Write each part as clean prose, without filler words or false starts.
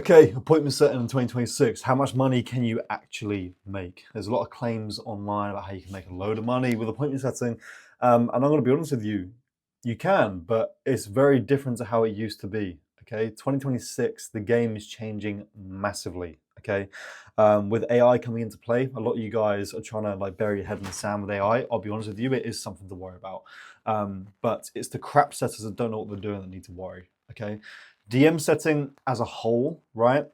Okay, appointment setting in 2026. How much money can you actually make? There's a lot of claims online about how you can make a load of money with appointment setting. And I'm going to be honest with you, you can, but it's very different to how it used to be. Okay, 2026, the game is changing massively. Okay, with AI coming into play, a lot of you guys are trying to like bury your head in the sand with AI. I'll be honest with you, it is something to worry about. But it's the crap setters that don't know what they're doing that need to worry. Okay, DM setting as a whole, right,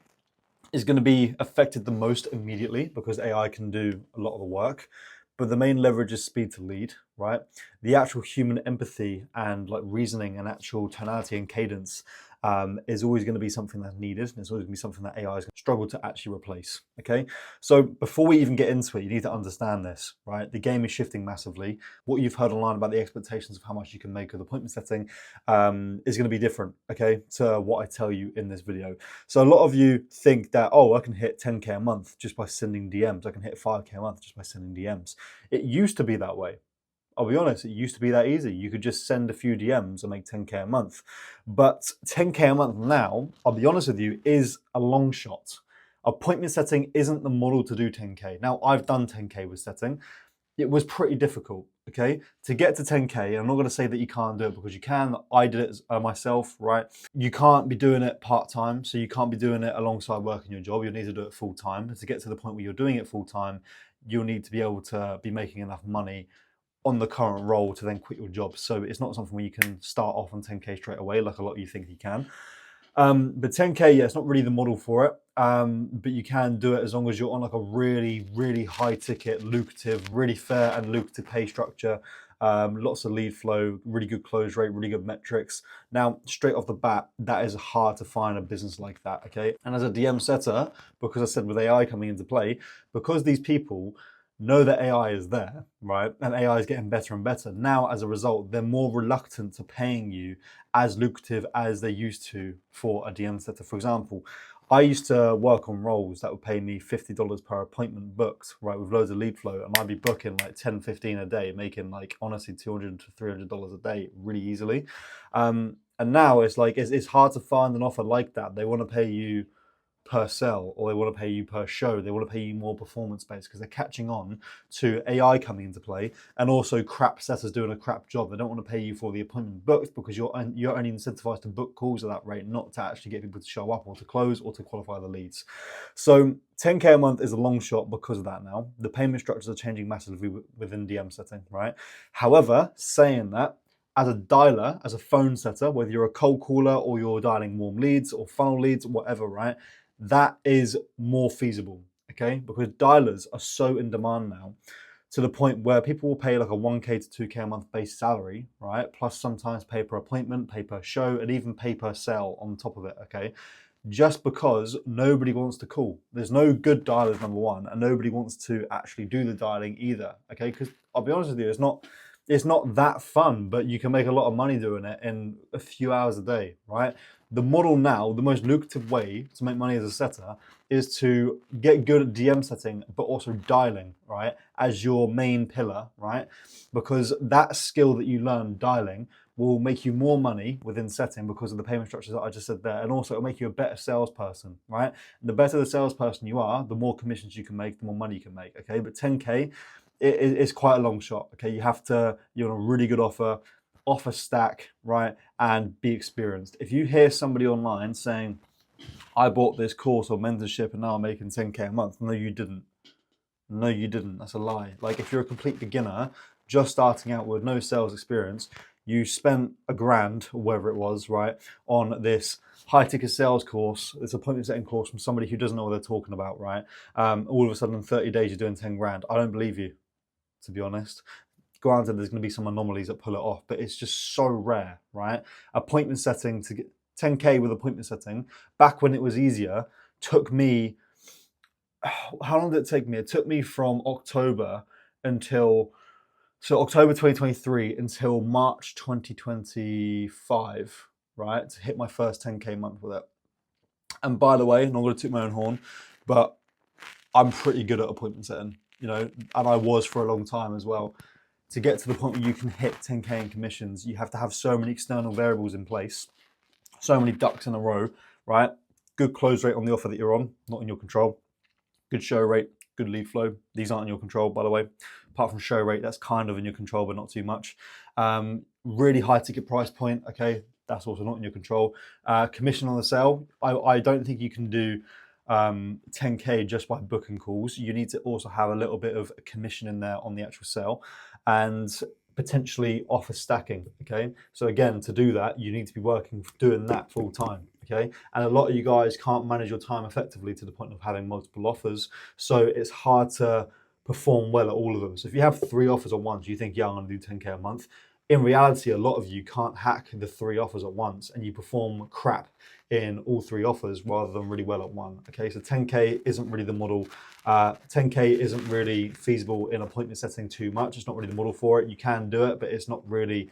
is going to be affected the most immediately because AI can do a lot of the work. But the main leverage is speed to lead, right? The actual human empathy and like reasoning and actual tonality and cadence is always going to be something that's needed. And it's always going to be something that AI is going to struggle to actually replace. Okay. So before we even get into it, you need to understand this, right? The game is shifting massively. What you've heard online about the expectations of how much you can make with appointment setting is going to be different, okay, to what I tell you in this video. So a lot of you think that, oh, I can hit 10K a month just by sending DMs. I can hit 5K a month just by sending DMs. It used to be that way. I'll be honest, it used to be that easy. You could just send a few DMs and make 10K a month. But 10K a month now, I'll be honest with you, is a long shot. Appointment setting isn't the model to do 10K. Now, I've done 10K with setting. It was pretty difficult, okay? To get to 10K, I'm not gonna say that you can't do it because you can. I did it myself, right? You can't be doing it part-time, so you can't be doing it alongside working your job. You'll need to do it full-time. To get to the point where you're doing it full-time, you'll need to be able to be making enough money on the current role to then quit your job. So it's not something where you can start off on 10K straight away like a lot of you think you can. But 10K, yeah, it's not really the model for it. But you can do it as long as you're on like a really, really high ticket, lucrative, really fair and lucrative pay structure. Lots of lead flow, really good close rate, really good metrics. Now, straight off the bat, that is hard to find a business like that, okay? And as a DM setter, because I said with AI coming into play, because these people know that AI is there, right? And AI is getting better and better. Now, as a result, they're more reluctant to paying you as lucrative as they used to for a DM setter. For example, I used to work on roles that would pay me $50 per appointment booked, right, with loads of lead flow, and I'd be booking like 10, 15 a day, making like honestly $200 to $300 a day really easily. And now it's like it's hard to find an offer like that. They want to pay you per sell, or they want to pay you per show. They want to pay you more performance based because they're catching on to AI coming into play, and also crap setters doing a crap job. They don't want to pay you for the appointment booked because you're only incentivized to book calls at that rate, not to actually get people to show up or to close or to qualify the leads. So 10K a month is a long shot because of that. Now the payment structures are changing massively within DM setting, right? However, saying that, as a dialer, as a phone setter, whether you're a cold caller or you're dialing warm leads or funnel leads, whatever, right? That is more feasible, okay? Because dialers are so in demand now to the point where people will pay like a 1K to 2K a month base salary, right? Plus sometimes pay per appointment, pay per show, and even pay per sale on top of it, okay? Just because nobody wants to call. There's no good dialers, number one, and nobody wants to actually do the dialing either, okay? Because I'll be honest with you, it's not that fun, but you can make a lot of money doing it in a few hours a day, right? The model now, the most lucrative way to make money as a setter is to get good at DM setting, but also dialing, right, as your main pillar, right? Because that skill that you learn dialing will make you more money within setting because of the payment structures that I just said there. And also it'll make you a better salesperson, right? And the better the salesperson you are, the more commissions you can make, the more money you can make, okay? But 10K, it's quite a long shot, okay? You're on a really good offer stack, right, and be experienced. If you hear somebody online saying, I bought this course or mentorship and now I'm making 10K a month, no, you didn't. No, you didn't. That's a lie. Like if you're a complete beginner, just starting out with no sales experience, you spent $1,000 or whatever it was, right, on this high ticket sales course, this appointment setting course from somebody who doesn't know what they're talking about, right? All of a sudden in 30 days, you're doing 10 grand. I don't believe you, to be honest. Granted, there's going to be some anomalies that pull it off, but it's just so rare, right? Appointment setting to get 10K with appointment setting, back when it was easier, took me, how long did it take me? It took me from October 2023 until March 2025, right, to hit my first 10K month with it. And by the way, I'm not going to toot my own horn, but I'm pretty good at appointment setting, you know, and I was for a long time as well. To get to the point where you can hit 10K in commissions, you have to have so many external variables in place, so many ducks in a row, right? good close rate on the offer that you're on, not in your control. Good show rate, good lead flow. These aren't in your control, by the way. Apart from show rate, that's kind of in your control, but not too much. Really high ticket price point, okay, that's also not in your control. Commission on the sale, I don't think you can do 10K just by booking calls. You need to also have a little bit of a commission in there on the actual sale and potentially offer stacking, okay? So again, to do that, you need to be doing that full time, okay? And a lot of you guys can't manage your time effectively to the point of having multiple offers. So it's hard to perform well at all of them. So if you have 3 offers at once, you think, yeah, I'm gonna do 10K a month. In reality, a lot of you can't hack the 3 offers at once and you perform crap in all 3 offers rather than really well at one. Okay, so 10K isn't really the model. 10K isn't really feasible in appointment setting too much. It's not really the model for it. You can do it, but it's not really,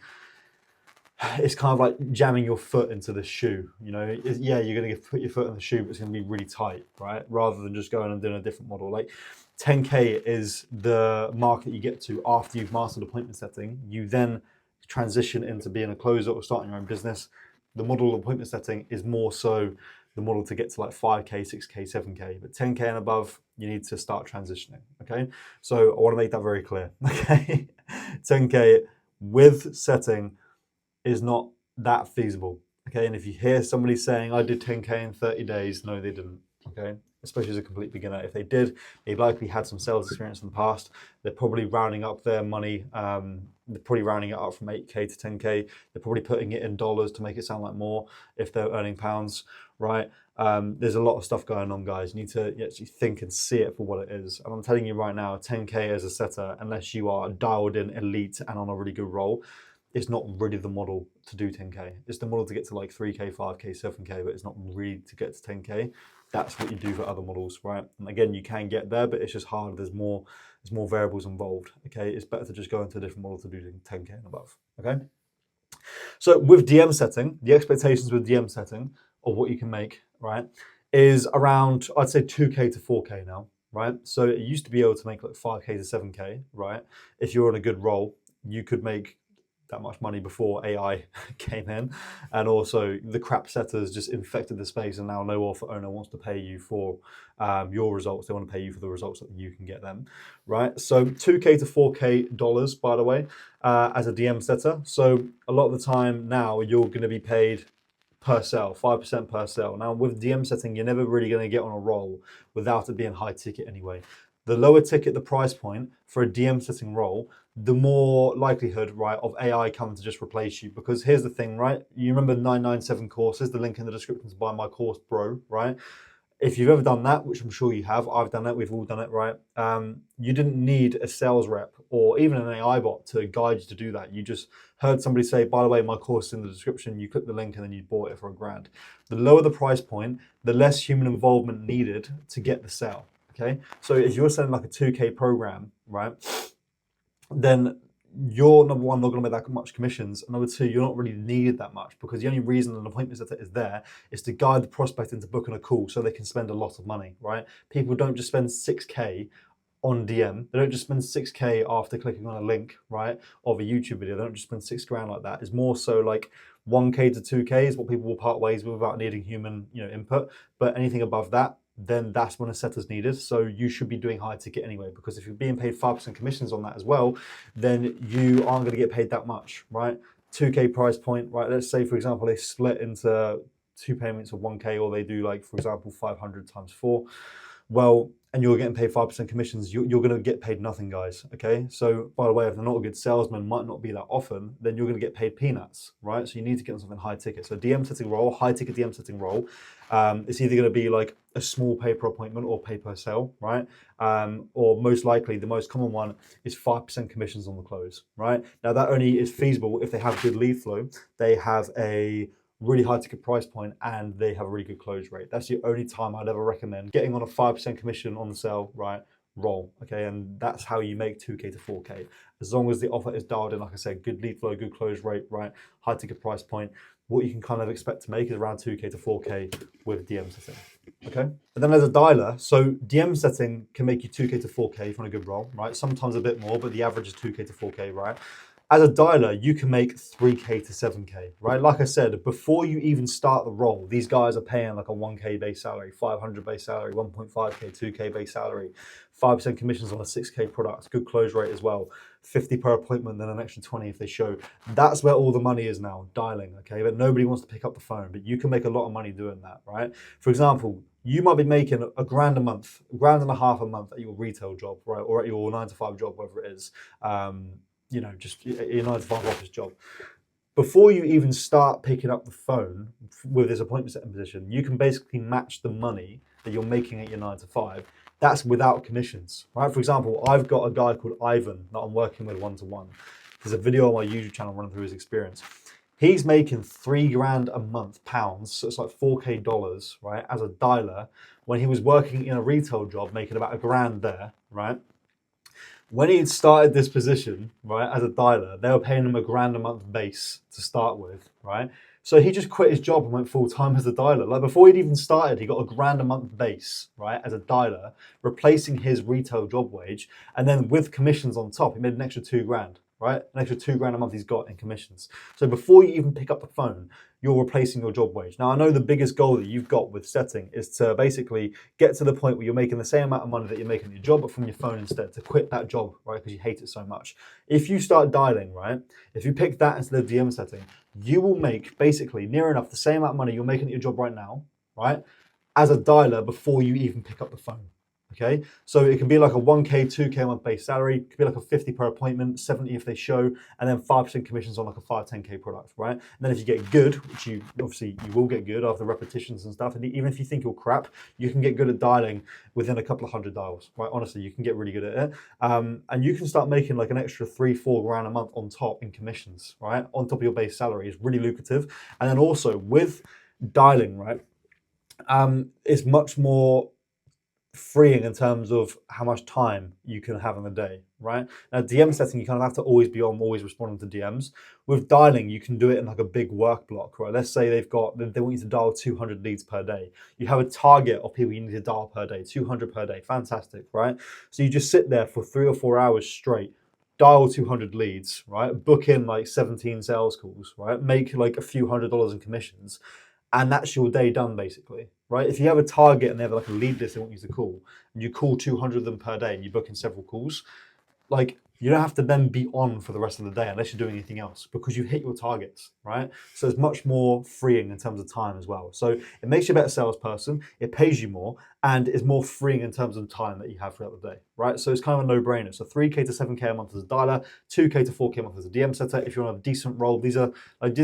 it's kind of like jamming your foot into the shoe. You know, yeah, you're going to put your foot in the shoe, but it's going to be really tight, right? Rather than just going and doing a different model. Like 10K is the mark that you get to after you've mastered appointment setting. You then transition into being a closer or starting your own business. The model of appointment setting is more so the model to get to like 5K, 6K, 7K, but 10K and above, you need to start transitioning, okay? So I want to make that very clear, okay? 10K with setting is not that feasible, okay? And if you hear somebody saying, I did 10K in 30 days, no, they didn't, okay? Especially as a complete beginner. If they did, they likely had some sales experience in the past. They're probably rounding up their money. They're probably rounding it up from 8K to 10K. They're probably putting it in dollars to make it sound like more if they're earning pounds, right? There's a lot of stuff going on, guys. You need to actually think and see it for what it is. And I'm telling you right now, 10K as a setter, unless you are dialed in elite and on a really good roll, it's not really the model to do 10K. It's the model to get to like 3K, 5K, 7K, but it's not really to get to 10K. That's what you do for other models, right? And again, you can get there, but it's just hard. There's more variables involved, okay? It's better to just go into a different model to do 10K and above, okay? So with DM setting, the expectations with DM setting of what you can make, right, is around, I'd say 2K to 4K now, right? So it used to be able to make like 5K to 7K, right? If you're on a good roll, you could make that much money before AI came in, and also the crap setters just infected the space, and now no offer owner wants to pay you for your results. They want to pay you for the results that you can get them, right? So 2K to 4K dollars, by the way, as a DM setter. So a lot of the time now you're going to be paid per sale, 5% per sale. Now with DM setting, you're never really going to get on a roll without it being high ticket anyway. The lower ticket the price point for a DM setting role, the more likelihood, right, of AI coming to just replace you. Because here's the thing, right? You remember 997 courses, the link in the description to buy my course, bro, right? If you've ever done that, which I'm sure you have, I've done it, we've all done it, right? You didn't need a sales rep or even an AI bot to guide you to do that. You just heard somebody say, by the way, my course is in the description, you click the link and then you bought it for $1,000. The lower the price point, the less human involvement needed to get the sale. Okay, so if you're selling like a 2K program, right, then you're number one, not going to make that much commissions. And number two, you're not really needed that much, because the only reason an appointment setter is there is to guide the prospect into booking a call so they can spend a lot of money, right? People don't just spend 6K on DM. They don't just spend 6K after clicking on a link, right, of a YouTube video. They don't just spend $6,000 like that. It's more so like 1K to 2K is what people will part ways with without needing human, input. But anything above that, then that's when a setter's needed. So you should be doing high ticket anyway, because if you're being paid 5% commissions on that as well, then you aren't going to get paid that much, right? 2K price point, right? Let's say, for example, they split into 2 payments of 1K, or they do, like, for example, 500 times 4. Well, and you're getting paid 5% commissions, you're going to get paid nothing, guys, okay? So, by the way, if they're not a good salesman, might not be that often, then you're going to get paid peanuts, right? So you need to get on something high ticket. So DM setting role, high ticket DM setting role, it's either going to be like a small pay per appointment or pay per sale, right? Or most likely, the most common one is 5% commissions on the close, right? Now, that only is feasible if they have good lead flow, they have a really high ticket price point, and they have a really good close rate. That's the only time I'd ever recommend getting on a 5% commission on the sale, right? Roll, okay? And that's how you make 2K to 4K. As long as the offer is dialed in, like I said, good lead flow, good close rate, right? High ticket price point. What you can kind of expect to make is around 2K to 4K with DM setting, okay? And then there's a dialer. So DM setting can make you 2K to 4K if you're on a good roll, right? Sometimes a bit more, but the average is 2K to 4K, right? As a dialer, you can make 3K to 7K, right? Like I said, before you even start the role, these guys are paying like a 1K base salary, 500 base salary, 1.5K, 2K base salary, 5% commissions on a 6K product, good close rate as well, 50 per appointment, then an extra 20 if they show. That's where all the money is now, dialing, okay? But nobody wants to pick up the phone, but you can make a lot of money doing that, right? For example, you might be making a grand a month, $1.5 grand a month at your retail job, right? Or at your 9 to 5 job, whatever it is. Just your 9 to 5 office job. Before you even start picking up the phone with this appointment setting position, you can basically match the money that you're making at your 9 to 5. That's without commissions, right? For example, I've got a guy called Ivan that I'm working with one-to-one. There's a video on my YouTube channel running through his experience. He's making $3 grand a month, pounds, so it's like 4K dollars, right, as a dialer, when he was working in a retail job, making about $1 grand there, right? When he had started this position, right, as a dialer, they were paying him $1 grand a month base to start with, right? So he just quit his job and went full time as a dialer. Like before he'd even started, he got $1 grand a month base, right, as a dialer, replacing his retail job wage. And then with commissions on top, he made an extra $2 grand, right? An extra $2 grand a month he's got in commissions. So before you even pick up the phone, you're replacing your job wage. Now, I know the biggest goal that you've got with setting is to basically get to the point where you're making the same amount of money that you're making at your job, but from your phone instead, to quit that job, right? Because you hate it so much. If you start dialing, right? If you pick that instead of DM setting, you will make basically near enough the same amount of money you're making at your job right now, right? As a dialer before you even pick up the phone. Okay, so it can be like a 1K, 2K a month base salary. It could be like a 50 per appointment, 70 if they show, and then 5% commissions on like a 5, 10K product, right? And then if you get good, which you obviously you will get good after repetitions and stuff, and even if you think you're crap, you can get good at dialing within a couple of hundred dials, right? Honestly, you can get really good at it, and you can start making like an extra 3-4 grand a month on top in commissions, right? On top of your base salary is really lucrative, and then also with dialing, right? It's much more freeing in terms of how much time you can have in the day, right? Now, DM setting, you kind of have to always be on, always responding to DMs. With dialing, you can do it in like a big work block, right? Let's say they want you to dial 200 leads per day. You have a target of people you need to dial per day, 200 per day. Fantastic, right? So you just sit there for 3 or 4 hours straight, dial 200 leads, right? Book in like 17 sales calls, right? Make like a few $100s in commissions. And that's your day done, basically, right? If you have a target and they have like a lead list they want you to call, and you call 200 of them per day and you book in several calls, like you don't have to then be on for the rest of the day unless you're doing anything else because you hit your targets, right? So it's much more freeing in terms of time as well. So it makes you a better salesperson, it pays you more, and is more freeing in terms of time that you have throughout the day, right? So it's kind of a no-brainer. So 3K to 7K a month as a dialer, 2K to 4K a month as a DM setter. If you're on a decent role, this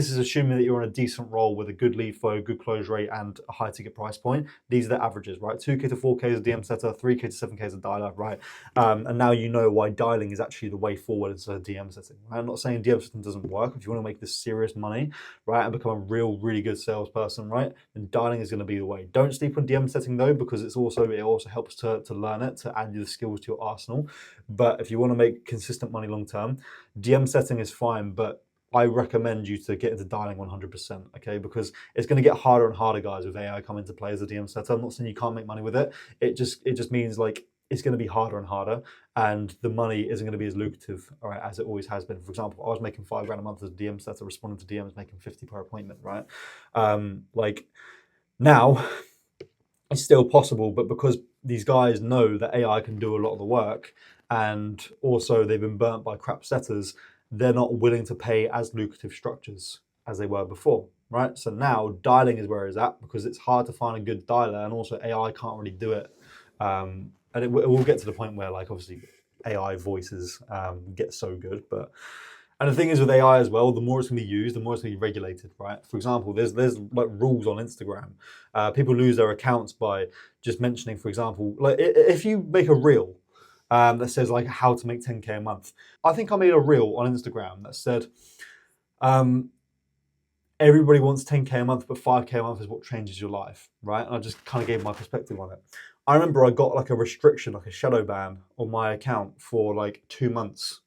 is assuming that you're on a decent role with a good lead flow, good close rate, and a high ticket price point. These are the averages, right? 2K to 4K as a DM setter, 3K to 7K as a dialer, right? And now you know why dialing is actually the way forward instead of DM setting. Right? I'm not saying DM setting doesn't work. If you want to make this serious money, right, and become a really good salesperson, right, then dialing is going to be the way. Don't sleep on DM setting though, because it also helps to learn it, to add the skills to your arsenal. But if you want to make consistent money long term, DM setting is fine, but I recommend you to get into dialing 100%, okay? Because it's going to get harder and harder, guys, with AI coming into play as a DM setter. I'm not saying you can't make money with it. It just means like it's going to be harder and harder, and the money isn't going to be as lucrative, all right, as it always has been. For example, I was making $5 grand a month as a DM setter, responding to DMs, making 50 per appointment, right? Like now, it's still possible, but because these guys know that AI can do a lot of the work, and also they've been burnt by crap setters, they're not willing to pay as lucrative structures as they were before, right? So now dialing is where it's at because it's hard to find a good dialer, and also AI can't really do it. And it will get to the point where, like, obviously AI voices get so good, and the thing is with AI as well, the more it's going to be used, the more it's going to be regulated, right? For example, there's like rules on Instagram. People lose their accounts by just mentioning, for example, like if you make a reel that says like how to make 10K a month. I think I made a reel on Instagram that said, everybody wants 10K a month, but 5K a month is what changes your life, right? And I just kind of gave my perspective on it. I remember I got like a restriction, like a shadow ban on my account for like 2 months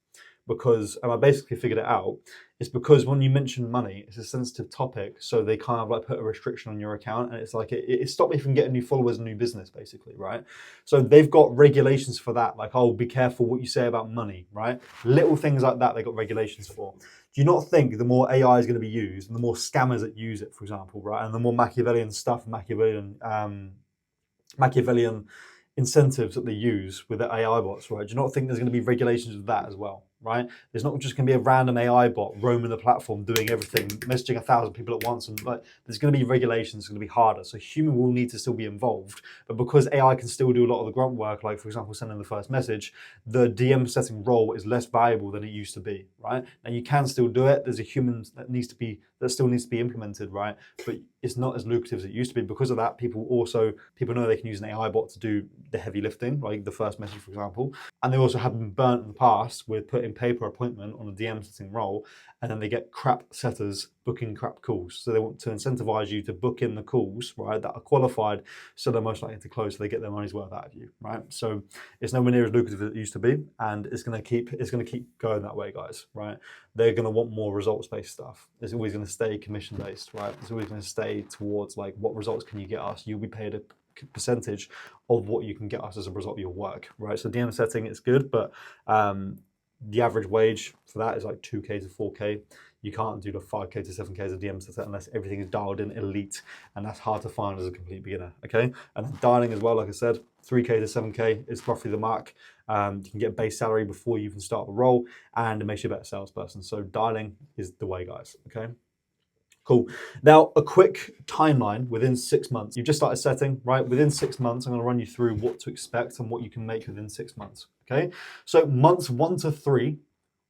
because, and I basically figured it out, It's because when you mention money, it's a sensitive topic, so they kind of like put a restriction on your account, and it's like it stopped me from getting new followers and new business, basically, right? So they've got regulations for that, like, oh, be careful what you say about money, right? Little things like that, they got regulations for. Do you not think the more AI is going to be used, and the more scammers that use it, for example, right, and the more Machiavellian stuff, Machiavellian incentives that they use with the AI bots, right? Do you not think there's going to be regulations of that as well, right? There's not just going to be a random AI bot roaming the platform, doing everything, messaging 1,000 people at once, and like there's going to be regulations. It's going to be harder. So human will need to still be involved, but because AI can still do a lot of the grunt work, like for example, sending the first message, the DM setting role is less valuable than it used to be, right? Now you can still do it. There's a human that still needs to be implemented, right? But it's not as lucrative as it used to be. Because of that, people know they can use an AI bot to do the heavy lifting, like the first message, for example. And they also have been burnt in the past with putting paper appointment on a DM setting role, and then they get crap setters booking crap calls. So they want to incentivize you to book in the calls, right, that are qualified, so they're most likely to close, so they get their money's worth out of you, right? So it's nowhere near as lucrative as it used to be, and it's gonna keep going that way, guys, right? They're gonna want more results-based stuff. It's always gonna stay commission-based, right? It's always gonna stay towards like, what results can you get us? You'll be paid a percentage of what you can get us as a result of your work, right? So DM setting is good, but the average wage for that is like 2K to 4K. You can't do the 5K to 7K as a DM setter unless everything is dialed in elite, and that's hard to find as a complete beginner, okay? And dialing as well, like I said, 3K to 7K is roughly the mark. You can get base salary before you even start the role, and it makes you a better salesperson. So dialing is the way, guys, okay? Cool. Now, a quick timeline within 6 months. You've just started setting, right? Within 6 months, I'm going to run you through what to expect and what you can make within 6 months, okay? So months 1 to 3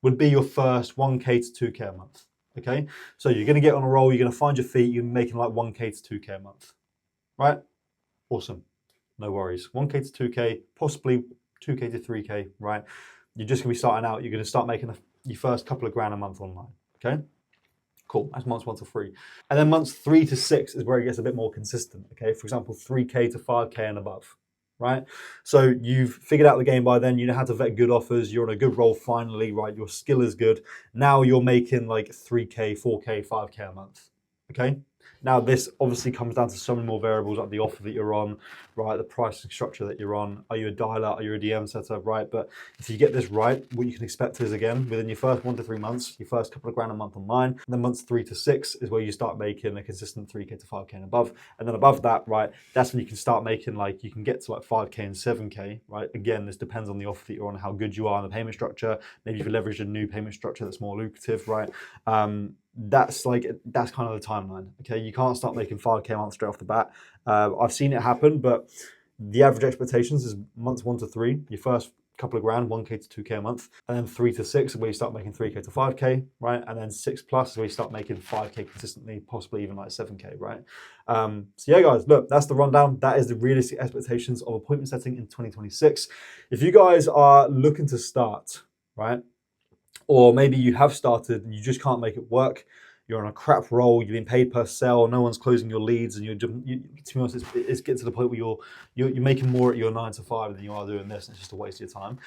would be your first 1K to 2K a month, okay? So you're going to get on a roll, you're going to find your feet, you're making like 1K to 2K a month, right? Awesome. No worries. 1K to 2K, possibly 2K to 3K, right? You're just going to be starting out. You're going to start making your first couple of grand a month online, okay? Cool, that's months 1 to 3. And then months 3 to 6 is where it gets a bit more consistent, okay? For example, 3K to 5K and above, right? So you've figured out the game by then, you know how to vet good offers, you're on a good roll finally, right? Your skill is good. Now you're making like 3K, 4K, 5K a month, okay? Now this obviously comes down to so many more variables, like the offer that you're on, right? The pricing structure that you're on. Are you a dialer? Are you a DM setter, right? But if you get this right, what you can expect is, again, within your first 1 to 3 months, your first couple of grand a month online, and then months 3 to 6 is where you start making a consistent 3K to 5K and above. And then above that, right, that's when you can start making, like, you can get to like 5K and 7K, right? Again, this depends on the offer that you're on, how good you are on the payment structure. Maybe you've leveraged a new payment structure that's more lucrative, right? That's kind of the timeline, okay? You can't start making 5K a month straight off the bat. I've seen it happen, but the average expectations is months 1 to 3, your first couple of grand, 1K to 2K a month, and then 3 to 6 is where you start making 3K to 5K, right? And then 6 plus is where you start making 5K consistently, possibly even like 7K, right? So yeah, guys, look, that's the rundown. That is the realistic expectations of appointment setting in 2026. If you guys are looking to start, right, or maybe you have started and you just can't make it work, you're on a crap roll, you've been paid per sell, no one's closing your leads, and to be honest, it's getting to the point where you're making more at your 9 to 5 than you are doing this, and it's just a waste of your time.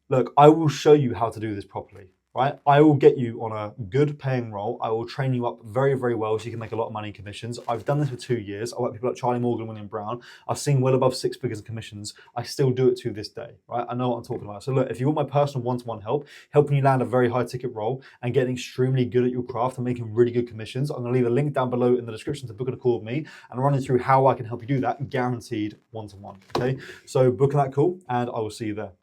Look, I will show you how to do this properly, right? I will get you on a good paying role. I will train you up very, very well so you can make a lot of money in commissions. I've done this for 2 years. I work with people like Charlie Morgan, William Brown. I've seen well above 6 figures in commissions. I still do it to this day, right? I know what I'm talking about. So look, if you want my personal one-to-one help, helping you land a very high ticket role and getting extremely good at your craft and making really good commissions, I'm gonna leave a link down below in the description to book a call with me and run you through how I can help you do that, guaranteed one-to-one, okay? So book that call and I will see you there.